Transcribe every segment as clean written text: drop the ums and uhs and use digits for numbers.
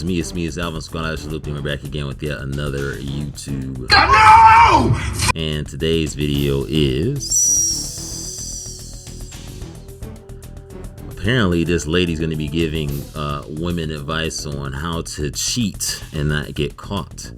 it's me, it's Alvin Squad. We're back again with yet another YouTube. No! And today's video is... apparently this lady's going to be giving women advice on how to cheat and not get caught.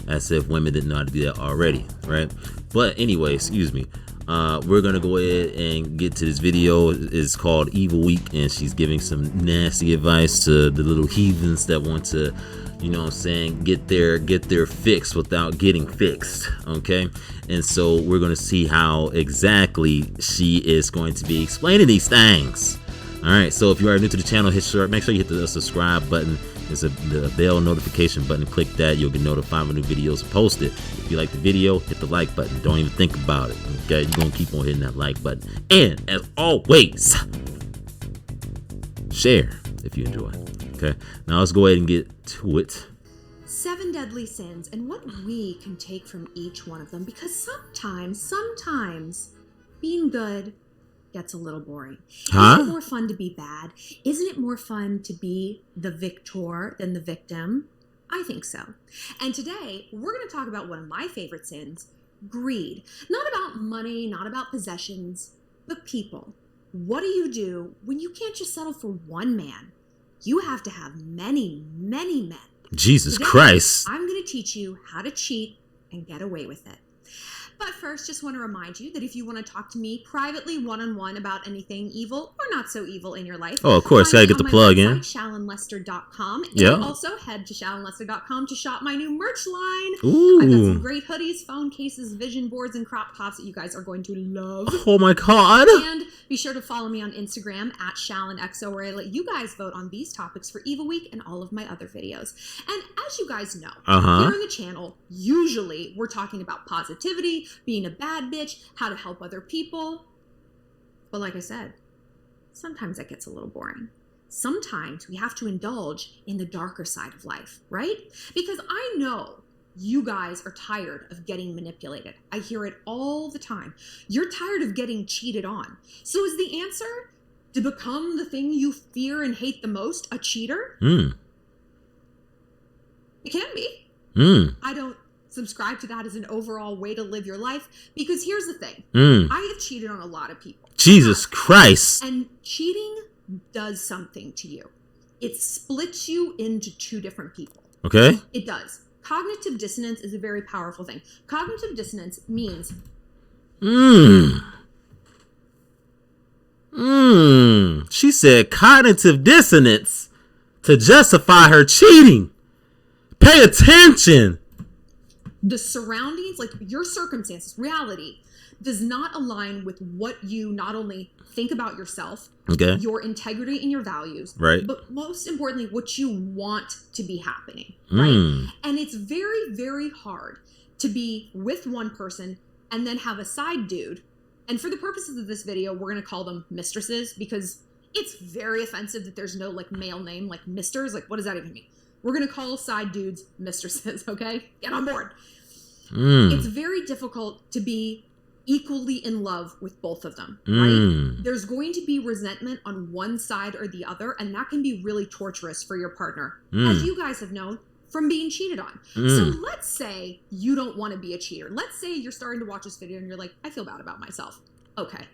As if women didn't know how to do that already, right? But anyway, excuse me. We're gonna go ahead and get to this video. It's called Evil Week, and she's giving some nasty advice to the little heathens that want to, you know what I'm saying, get their fix without getting fixed. Okay, and so we're gonna see how exactly she is going to be explaining these things. All right, so if you are new to the channel, make sure you hit the subscribe button. There's the bell notification button. Click that. You'll get notified when new videos are posted. If you like the video, hit the like button. Don't even think about it. Okay, you're gonna keep on hitting that like button. And as always, share if you enjoy. Okay, now let's go ahead and get to it. 7 deadly sins and what we can take from each one of them, because sometimes being good gets a little boring. Isn't it more fun to be bad? Isn't it more fun to be the victor than the victim? I think so. And today, we're going to talk about one of my favorite sins, greed. Not about money, not about possessions, but people. What do you do when you can't just settle for one man? You have to have many, many men. Jesus Today, Christ. I'm going to teach you how to cheat and get away with it. But first, just want to remind you that if you want to talk to me privately, one-on-one about anything evil or not so evil in your life, oh, of course, gotta get the plug in. ShallonLester.com. And yeah. Also head to ShallonLester.com to shop my new merch line. Ooh. I've got some great hoodies, phone cases, vision boards, and crop tops that you guys are going to love. Oh my God. And be sure to follow me on Instagram at ShallonXO, where I let you guys vote on these topics for Evil Week and all of my other videos. And as you guys know, here on the channel, usually we're talking about positivity, being a bad bitch, how to help other people. But like I said, sometimes that gets a little boring. Sometimes we have to indulge in the darker side of life, right? Because I know you guys are tired of getting manipulated. I hear it all the time. You're tired of getting cheated on. So is the answer to become the thing you fear and hate the most a cheater? It can be. I don't subscribe to that as an overall way to live your life, because here's the thing. I have cheated on a lot of people. Jesus Christ. And cheating does something to you. It splits you into two different people. Okay. It does. Cognitive dissonance is a very powerful thing. Cognitive dissonance means She said cognitive dissonance to justify her cheating. Pay attention. the surroundings, like your circumstances, reality, does not align with what you not only think about yourself, okay, your integrity and your values, right, but most importantly, what you want to be happening, right? And it's very, very hard to be with one person and then have a side dude. And for the purposes of this video, we're going to call them mistresses, because it's very offensive that there's no like male name, like misters. Like, what does that even mean? We're going to call side dudes mistresses, okay? Get on board. It's very difficult to be equally in love with both of them, right? There's going to be resentment on one side or the other, and that can be really torturous for your partner, as you guys have known from being cheated on. So let's say you don't want to be a cheater. Let's say you're starting to watch this video and you're like, I feel bad about myself. Okay,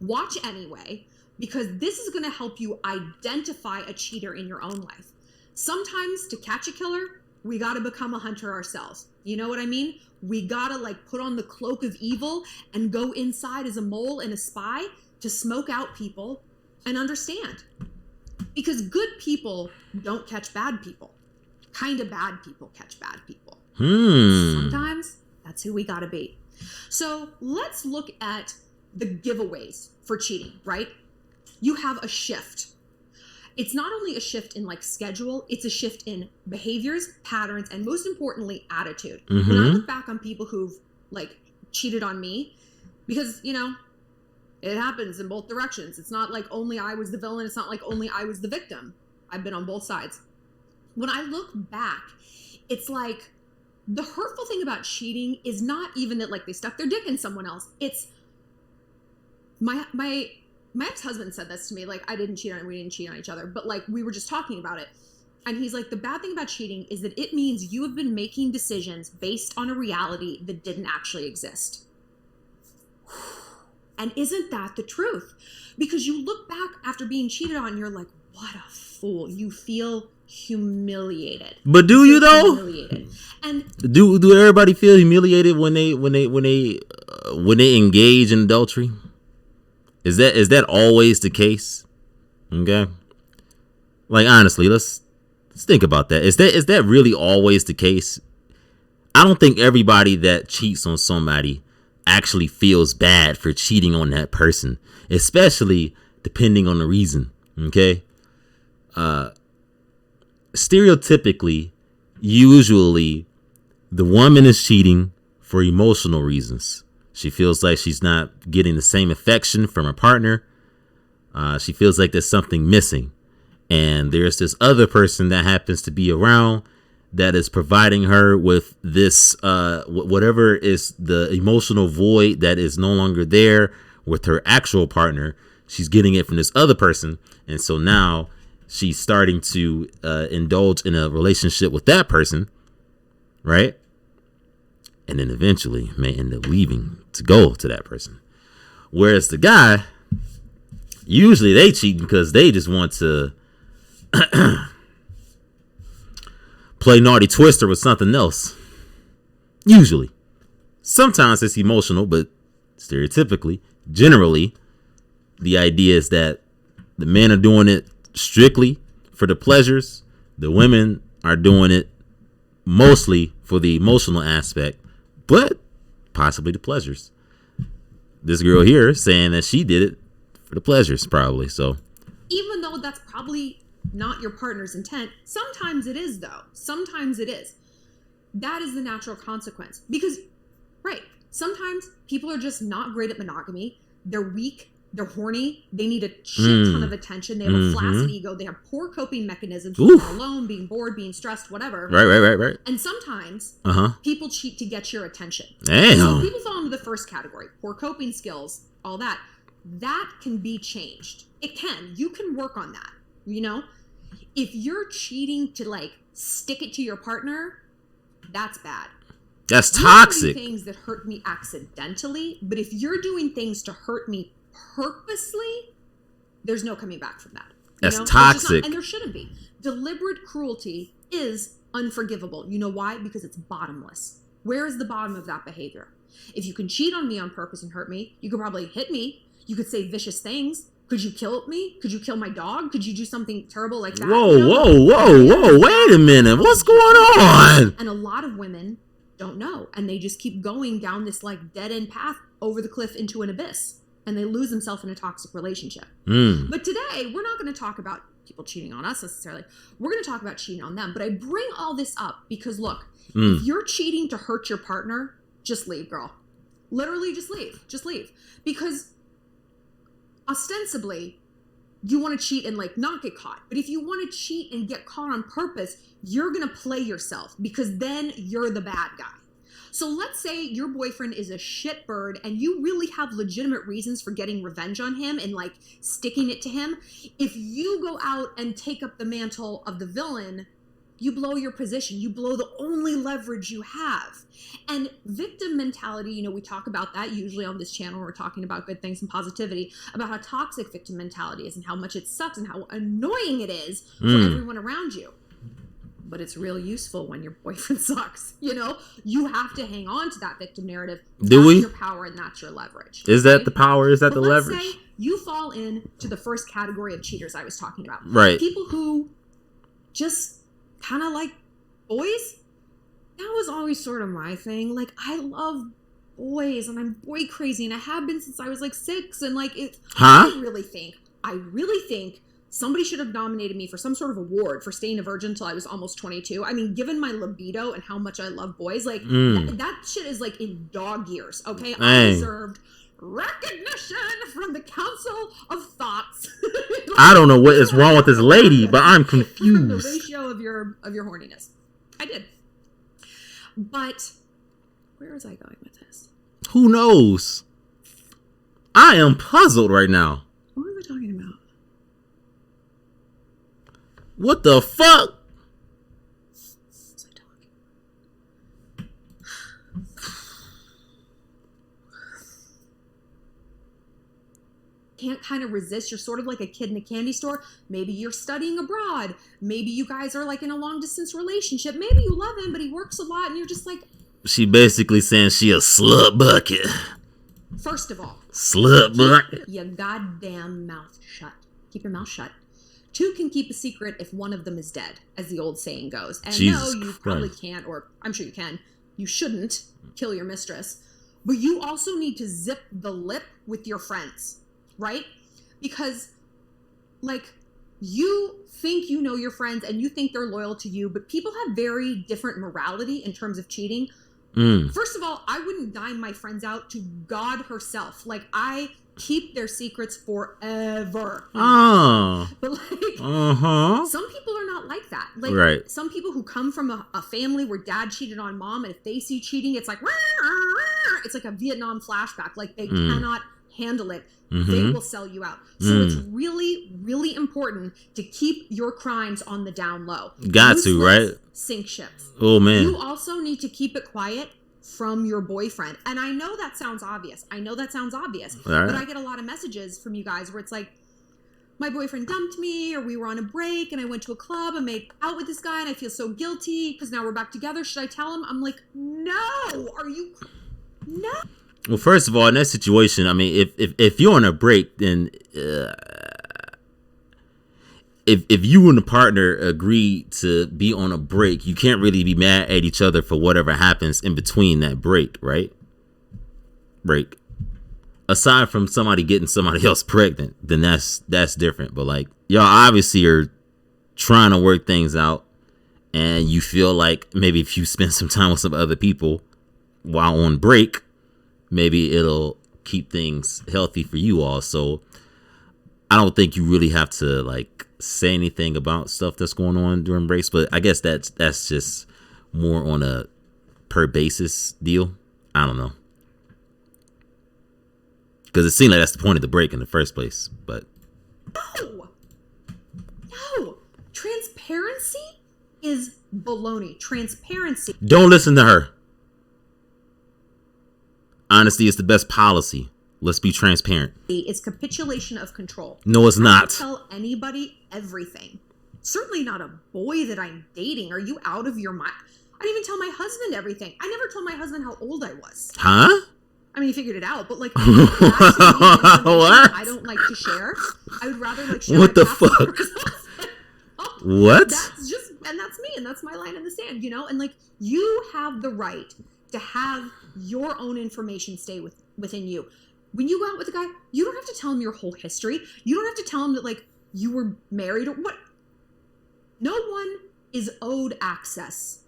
watch anyway, because this is going to help you identify a cheater in your own life. Sometimes to catch a killer, we got to become a hunter ourselves. You know what I mean? We got to like put on the cloak of evil and go inside as a mole and a spy to smoke out people and understand. Because good people don't catch bad people. Kind of bad people catch bad people. Sometimes that's who we got to be. So let's look at the giveaways for cheating, right? You have a shift. It's not only a shift in like schedule, it's a shift in behaviors, patterns, and most importantly, attitude. When I look back on people who've like cheated on me, because, you know, it happens in both directions. It's not like only I was the villain. It's not like only I was the victim. I've been on both sides. When I look back, it's like the hurtful thing about cheating is not even that like they stuck their dick in someone else. It's my ex-husband said this to me, like I didn't cheat on him, we didn't cheat on each other, but like we were just talking about it. And he's like, the bad thing about cheating is that it means you have been making decisions based on a reality that didn't actually exist. And isn't that the truth? Because you look back after being cheated on and you're like, what a fool. You feel humiliated. But do you though? Humiliated. And do everybody feel humiliated when they engage in adultery? Is that always the case? Okay. Like honestly, let's think about that. Is that really always the case? I don't think everybody that cheats on somebody actually feels bad for cheating on that person, especially depending on the reason. Okay. Stereotypically, usually the woman is cheating for emotional reasons. She feels like she's not getting the same affection from her partner. She feels like there's something missing. And there's this other person that happens to be around that is providing her with this, whatever is the emotional void that is no longer there with her actual partner. She's getting it from this other person. And so now she's starting to indulge in a relationship with that person. Right. And then eventually may end up leaving to go to that person. Whereas the guy, usually they cheat because they just want to play naughty twister with something else. Usually. Sometimes it's emotional, but stereotypically, generally, the idea is that the men are doing it strictly for the pleasures. The women are doing it mostly for the emotional aspect, but possibly the pleasures. This girl here saying that she did it for the pleasures, probably. So even though that's probably not your partner's intent, sometimes it is, though. Sometimes it is. That is the natural consequence. Because, right, sometimes people are just not great at monogamy. They're weak. They're horny. They need a shit ton of attention. They have a flaccid ego. They have poor coping mechanisms. Being alone, being bored, being stressed, whatever. Right. And sometimes people cheat to get your attention. Damn. So people fall into the first category. Poor coping skills, all that. That can be changed. It can. You can work on that. You know? If you're cheating to like stick it to your partner, that's bad. That's toxic. You do things that hurt me accidentally, but if you're doing things to hurt me purposely, there's no coming back from that. That's toxic. And there shouldn't be. Deliberate cruelty is unforgivable. You know why? Because it's bottomless. Where is the bottom of that behavior? If you can cheat on me on purpose and hurt me, you could probably hit me. You could say vicious things. Could you kill me? Could you kill my dog? Could you do something terrible like that? Whoa. Wait a minute. What's going on? And a lot of women don't know. And they just keep going down this like dead end path over the cliff into an abyss. And they lose themselves in a toxic relationship. But today, we're not going to talk about people cheating on us necessarily. We're going to talk about cheating on them. But I bring all this up because, look, if you're cheating to hurt your partner, just leave, girl. Literally, just leave. Just leave. Because ostensibly, you want to cheat and like not get caught. But if you want to cheat and get caught on purpose, you're going to play yourself because then you're the bad guy. So let's say your boyfriend is a shitbird and you really have legitimate reasons for getting revenge on him and like sticking it to him. If you go out and take up the mantle of the villain, you blow your position. You blow the only leverage you have. And victim mentality, you know, we talk about that usually on this channel. We're talking about good things and positivity, about how toxic victim mentality is and how much it sucks and how annoying it is for everyone around you. But it's real useful when your boyfriend sucks. You know, you have to hang on to that victim narrative. Do we? That's your power and that's your leverage. Is that the power? Is that the leverage? Let's say you fall into the first category of cheaters I was talking about. Right. People who just kind of like boys. That was always sort of my thing. Like, I love boys and I'm boy crazy and I have been since I was like 6. And like, I really think somebody should have nominated me for some sort of award for staying a virgin until I was almost 22. I mean, given my libido and how much I love boys, like that shit is like in dog years. Okay, I deserved recognition from the Council of Thoughts. I don't know what is wrong with this lady, but I'm confused. The ratio of your horniness. I did, but where was I going with this? Who knows? I am puzzled right now. What was I talking about? What the fuck? can't kind of resist. You're sort of like a kid in a candy store. Maybe you're studying abroad. Maybe you guys are like in a long distance relationship. Maybe you love him, but he works a lot and you're just like... She basically saying she a slut bucket. First of all, slut bucket. Keep your goddamn mouth shut. Keep your mouth shut. Two can keep a secret if one of them is dead, as the old saying goes. And Jesus no, you Christ. probably can't, or I'm sure you can. You shouldn't kill your mistress. But you also need to zip the lip with your friends, right? Because, like, you think you know your friends and you think they're loyal to you, but people have very different morality in terms of cheating. First of all, I wouldn't dime my friends out to God herself. Like, I keep their secrets forever. Oh. But, like, some people are not like that. Like, right. Some people who come from a family where dad cheated on mom, and if they see cheating, it's like, it's like a Vietnam flashback. Like, they cannot handle it. They will sell you out. So it's really, really important to keep your crimes on the down low. Got to, right? Sink ships. Oh, man. You also need to keep it quiet from your boyfriend. And I know that sounds obvious. Right. But I get a lot of messages from you guys where it's like, my boyfriend dumped me, or we were on a break and I went to a club and made out with this guy and I feel so guilty because now we're back together. Should I tell him? I'm like, no. No. Well, first of all, in that situation, I mean, if you're on a break, then if you and the partner agree to be on a break, you can't really be mad at each other for whatever happens in between that break, right? Break. Aside from somebody getting somebody else pregnant, then that's different. But like, y'all obviously are trying to work things out, and you feel like maybe if you spend some time with some other people while on break, maybe it'll keep things healthy for you all. So I don't think you really have to like say anything about stuff that's going on during breaks, but I guess that's just more on a per basis deal. I don't know, because it seemed like that's the point of the break in the first place. But no, transparency is baloney. Transparency. Don't listen to her. Honesty is the best policy. Let's be transparent. It's capitulation of control. No, it's not. I don't tell anybody everything. Certainly not a boy that I'm dating. Are you out of your mind? I didn't even tell my husband everything. I never told my husband how old I was. Huh? I mean, he figured it out, but like, that's what I don't like to share. I would rather like share. What the fuck? What? That's me, and that's my line in the sand, you know? And like, you have the right to have your own information stay within you. When you go out with a guy, you don't have to tell him your whole history. You don't have to tell him that like you were married or what. No one is owed access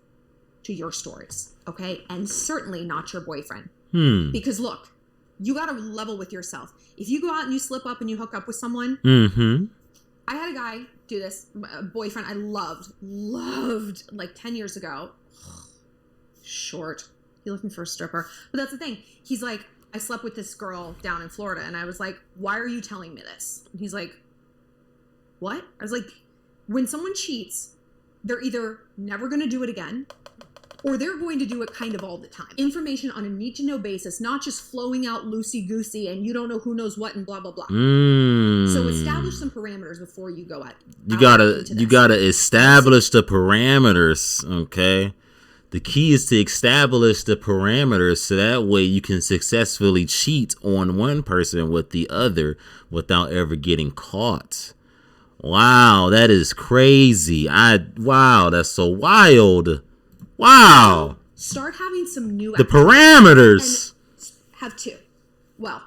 to your stories, okay? And certainly not your boyfriend. Because look, you got to level with yourself. If you go out and you slip up and you hook up with someone, I had a guy do this, a boyfriend I loved like 10 years ago. Short. He looking for a stripper. But that's the thing. He's like, I slept with this girl down in Florida. And I was like, why are you telling me this? And he's like, what? I was like, when someone cheats, they're either never going to do it again, or they're going to do it kind of all the time. Information on a need-to-know basis, not just flowing out loosey-goosey and you don't know who knows what and blah, blah, blah. So establish some parameters before you go at You gotta establish the parameters, okay? The key is to establish the parameters so that way you can successfully cheat on one person with the other without ever getting caught. Wow, that is crazy. Wow, that's so wild. Wow. Start having some new the parameters. Have two. Well,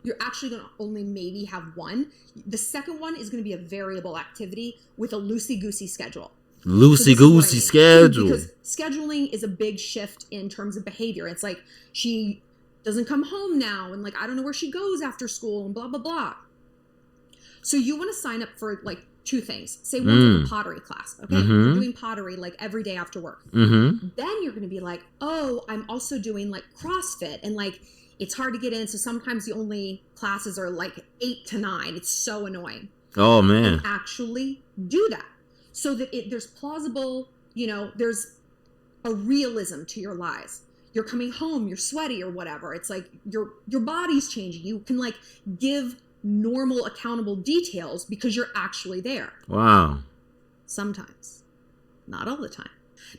you're actually going to only maybe have one. The second one is going to be a variable activity with a loosey-goosey schedule. Loosey-goosey schedule. Because scheduling is a big shift in terms of behavior. It's like she doesn't come home now and like I don't know where she goes after school and blah, blah, blah. So you want to sign up for like two things. Say one's a pottery class, okay? You're doing pottery like every day after work. Then you're going to be like, oh, I'm also doing like CrossFit and like it's hard to get in. So sometimes the only classes are like 8 to 9. It's so annoying. Oh, man. And actually do that so that there's plausible, you know, there's a realism to your lies. You're coming home, you're sweaty or whatever. It's like your body's changing. You can like give normal accountable details because you're actually there. Wow. Sometimes. Not all the time.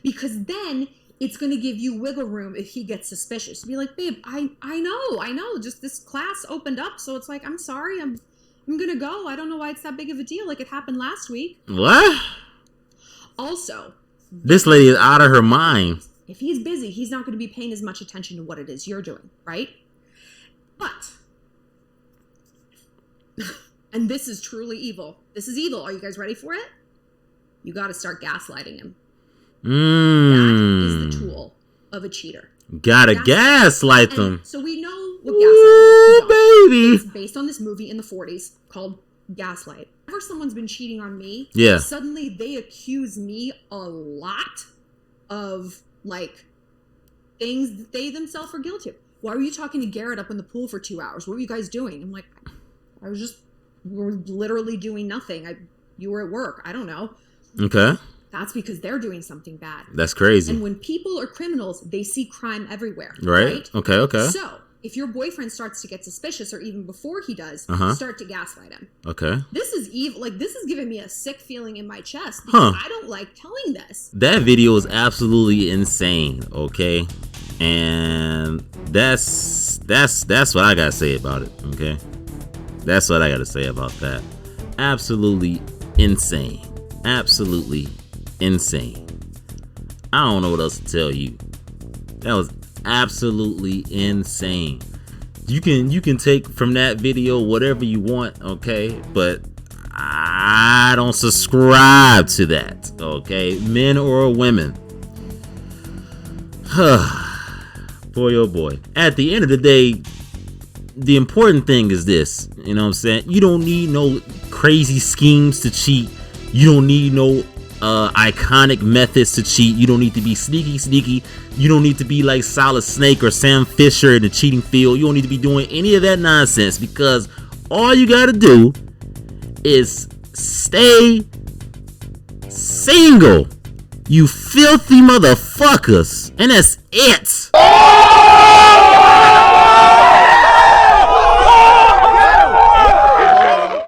Because then it's going to give you wiggle room if he gets suspicious. Be like, babe, I know. Just this class opened up, so it's like, I'm sorry, I'm going to go. I don't know why it's that big of a deal. Like it happened last week. What? Also, this lady is out of her mind. if he's busy, he's not going to be paying as much attention to what it is you're doing, right? But, and this is truly evil. This is evil. Are you guys ready for it? You got to start gaslighting him. That is the tool of a cheater. Gotta gaslight them. So we know what gaslighting is. Baby. It's based on this movie in the 40s called Gaslight. Whenever someone's been cheating on me, yeah, suddenly they accuse me a lot of like things that they themselves are guilty of. Why were you talking to Garrett up in the pool for 2 hours? What were you guys doing? I'm like, we were literally doing nothing. You were at work. I don't know. Okay. That's because they're doing something bad. That's crazy. And when people are criminals, they see crime everywhere. Right? Okay. So, if your boyfriend starts to get suspicious, or even before he does, start to gaslight him. Okay. This is evil. Like, this is giving me a sick feeling in my chest because I don't like telling this. That video is absolutely insane, okay? And that's what I gotta say about it, okay? That's what I gotta say about that. Absolutely insane. Absolutely insane. I don't know what else to tell you. That was absolutely insane. You can take from that video whatever you want, okay? But I don't subscribe to that, okay? Men or women. Boy, oh boy. At the end of the day, the important thing is this. You know what I'm saying? You don't need no crazy schemes to cheat. You don't need no iconic methods to cheat. You don't need to be sneaky. You don't need to be like Solid Snake or Sam Fisher in the cheating field. You don't need to be doing any of that nonsense, because all you gotta do is stay single, you filthy motherfuckers, and that's it.